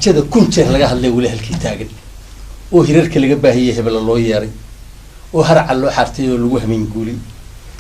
rajada kun jeer laga hadlay weli halkii taagan oo hirarka laga baahiyay hebel loo yeeray oo harca loo xartay oo lagu hameen guulay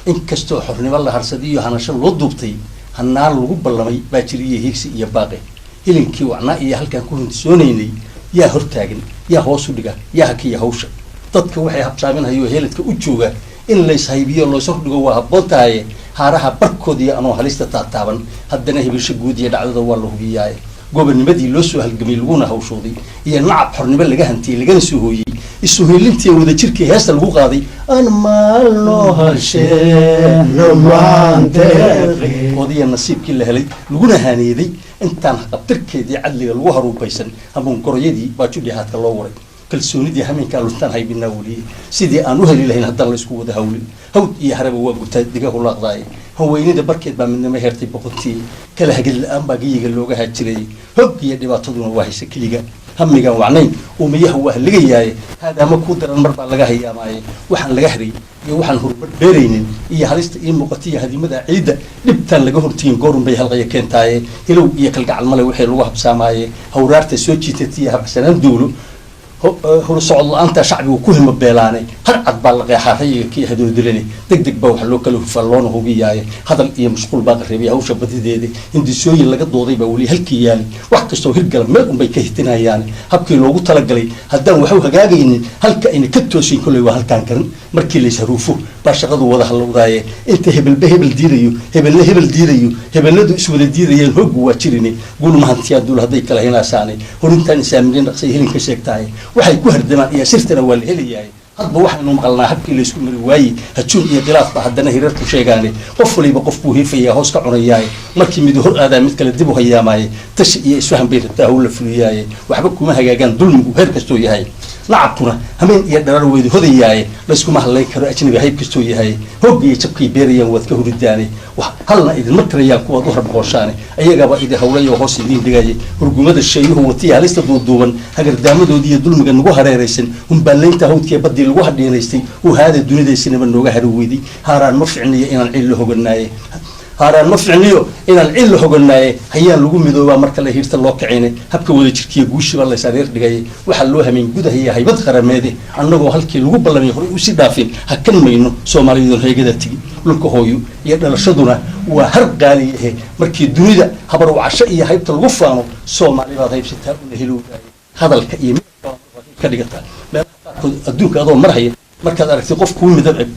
inkastoo xornimo la harsaday iyo hanasho loo duubtay hanaan lagu ballamay baa jiriyay higsi iyo baaqe hilinkii wacnaa iyo halkaan ku hintisoonaynay yaa hortaagan yaa hoos u dhiga yaa hakiya hawsha dadka waxay habsaaminayoo heeladka u jooga in lays haybiyo loo soo dhigo waa habboon tahay haaraha barkoodii anoo halista taataaban haddana hebelsho guud iyo dhacdada waa la hubiyaaye gobonimadii loo soo halgamay laguna hawshooday iyo nacab xornimo laga hantiyey lagana soo hooyey isu heelintii wada jirkii heesta lagu qaaday aan maalno hasheenodiya nasiibkii la helay laguna haaneeday intaan qabtirkeedii cadliga lagu haruubaysan hamuun goroyadii baa judhihaadka loo waray kalsoonidii hameenkaa luntaan haybinaa weliyey sidii aan u heli lahayn haddaan la isku wada hawlin hawd iyo haraba waa gutaa digahu laaqdaaye haweynida barkeed baa midnimo heertay boqontii kala hagid la-aan baa geyiga looga haajirayay hog iyo dhibaataduna waa haysa keliga hamigaan wacnayn uumiyaha waa haligayaaye haadaama kuu daran mar baa laga hayaamaaye waxaan laga haray iyo waxaan horumar beeraynin iyo halista ii muuqatiya hadimada ciidda dhibtaan laga hortiyin goorun bay halqaya keentaaye hilow iyo kalgacal male waxay lagu habsaamaaye hawraarta soo jiitatiya habsanaan dowlo hor socod la-aanta shacbigu ku himo beelaanay har cad baa la qeexaa rayiga kii hadoodilane deg deg baa wax loo kala hufaa loona hubiyaaye hadal iyo mashquul baa qareebay hawsha badideeda hindisooyin laga dooday baa weli halkii yaali wax kastoo hirgala meel unbay ka hitinayaan habkii loogu talagalay haddaan waxu hagaagaynin halka ayna ka toosin kolley waa halkaan karin markii lays haruufo baa shaqadu wada halowdaaye inta hebelba hebel diidayo hebelna hebel diidayo hebeladu iswada diidayeen hoggu waa jirine guul mahantiyaa duul hadday kala hinaasaanay horintaan isaamiriin dhaqsay helinka sheegtahay waxay ku hardamaan iyo sirtana waa la helayahay hadba waxaynu maqalnaa habkii laysku mari waayey hajuun iyo khilaaf ba haddana hirarku sheegaane qof waliba qof buu hiifayaa hoos ka cunayaaye markii mid hor aadaa mid kale dib u hayaamaaye tashi iyo isfahan bay rabtaa hawl la fuliyaaye waxba kuma hagaagaan dulmigu heer kastoo yahay lacabkuna hameen iyo dharar weyda hodayaaye layskuma hadlay karo ajnabi hayb kastoo yahay hoog iyo jabkay beerayaan waad ka horidaane halna idinma tirayaan kuwaad u rabqooshaane ayagaba idin hawlayo hoos idiin dhigayay hurgumada sheeyuhu watiya halista duuduuban hagardaamadoodii iyo dulmiga nagu hareeraysan humbaalaynta hawdkee badii lagu hadhiinaystay uu haada dunidaysanaba nooga hari weyday haaraan ma ficniyo inaan cil la hoganaaye haaraan ma ficniyo inaan cil la hoganaaye hayaan lagu midoobaa marka la hiirta loo kacayna habka wada jirkiiyo guushiba lays adeer dhigayay waxaa loo hameen gudahaya haybad qarameede annagoo halkii lagu ballamay horay usii dhaafin hakan mayno soomaaliyadoon heegada tigi dhulka hooyo iyo dhalashaduna waa har qaali ahe markii dunida habar wacasho iyo haybta lagu faano soomaali baad haybsataa una helowdaaye hadalka iyo ka dhigataa meelaha qaarkood adduunka adoo marhaya markaad aragtay qof kuu midab eg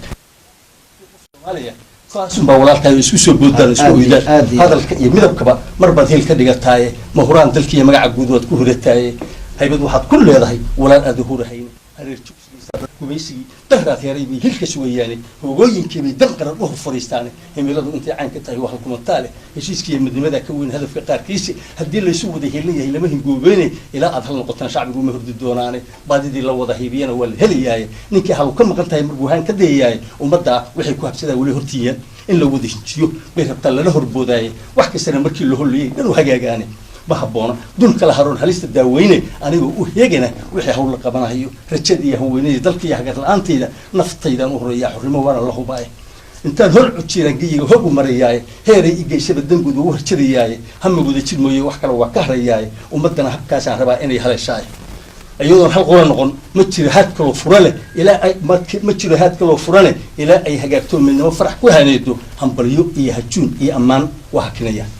soomaaliya kaasunbaa walaalkaayo isku soo boodaan isku oydaan hadalka iyo midabkaba mar baad hel ka dhigataaye ma huraan dalkiiyo magaca guud waad ku hurataaye haybad waxaad ku leedahay walaal aada hurahayn hareer jugsigiisa gumaysigii dahraad heeray bay hilka sugayaane hoogooyinkii bay dan qaran u fariistaane himiladu intay caan ka tahay waa halkumantaa leh heshiiskiiyo midnimadaa ka weyn hadafka qaarkiisa haddii laysu wada helin yahay lama hingoobeene ilaa aad hal noqotaan shacbigu ma hordi doonaane baadidii la wada haybiyana waa la helayaaye ninkii halu ka maqan tahay marbuuhaan ka dayayaaye ummaddaa waxay ku habsadaa weli hortiiyaan in la wada hinjiyo bay rabtaa lala horboodaayey wax kastana markii la hollayay dhan u hagaagaane ma habboona dul kala haroon halista daaweyne anigoo u heegana wixii hawl la qabanayo rajada iyo haweenadii dalka iyo hagar la-aantayda naftaydaan u horeeyaa xornimo waana la hubaaye intaan hor cujiraan geyiga hog u marayaaye heeray igeysaba danguud ugu harjadayaaye hamagooda jir mooye wax kale waa ka harayaaye ummaddana habkaasaan rabaa inay haleeshaay iyadoon hal qola noqon ma jiro haad kaloo fura leh ilaa ay ma jiro haad kaloo fura leh ilaa ay hagaagto midnimo farax ku haneedo hambalyo iyo hajuun iyo ammaan waa hakinayaan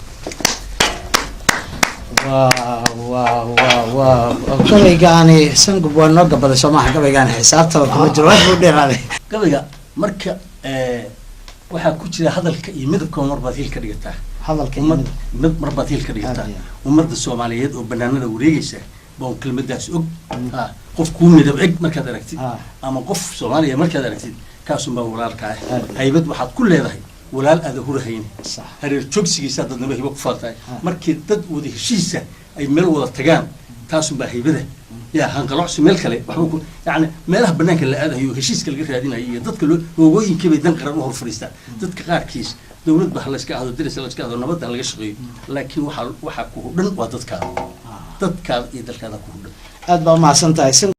gabaygaani sangub waa noo gabaday soomaha gabaygaani xisaabtaba kuma jiro wax buu dheeraaday gabayga marka waxaa ku jira hadalka iyo midabka marbaad hil ka dhigataa hadalka marbaad hil ka dhigataa ummadda soomaaliyeed oo banaanada wareegaysa baan kelmadaas og qof kuu midab eg markaad aragtid ama qof soomaaliya markaad aragtid kaasunbaa walaalka ah haybad waxaad ku leedahay walaal aada hurahayne hareer joogsigiisa dadnaba hibo ku faatahay markii dad wada heshiisa ay meel wada tagaan taasunbaa haybada yaa hanqalocsi meel kale waxba ku yacni meelaha banaanka la aadayo heshiiska laga raadinayo iyo dadka hoogooyinkii bay dan qaran u hor fadhiistaan dadka qaarkiis dawlad ba la iska ahdo diris la iska ahdo nabadda laga shaqeeyo laakiin waxaa ku hudhan waa dadkaada iyo dalkaada ku hudhan aad baa umahadsan tahay.